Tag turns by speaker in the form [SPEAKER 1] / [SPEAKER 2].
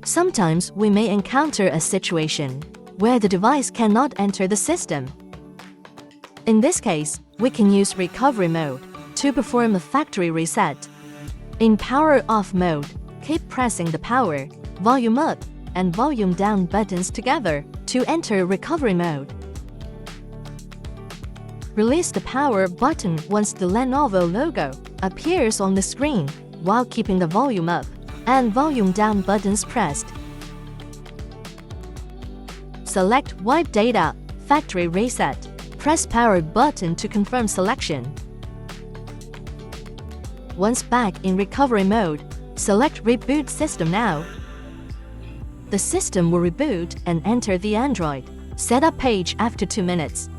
[SPEAKER 1] Sometimes we may encounter a situation where the device cannot enter the system. In this case, we can use recovery mode to perform a factory reset. In power off mode, keep pressing the power, volume up, and volume down buttons together to enter recovery mode. Release the power button once the Lenovo logo appears on the screen, while keeping the volume up and volume down buttons pressed. Select Wipe Data, Factory Reset. Press power button to confirm selection. Once back in recovery mode, select Reboot System now. The system will reboot and enter the Android setup page after 2 minutes.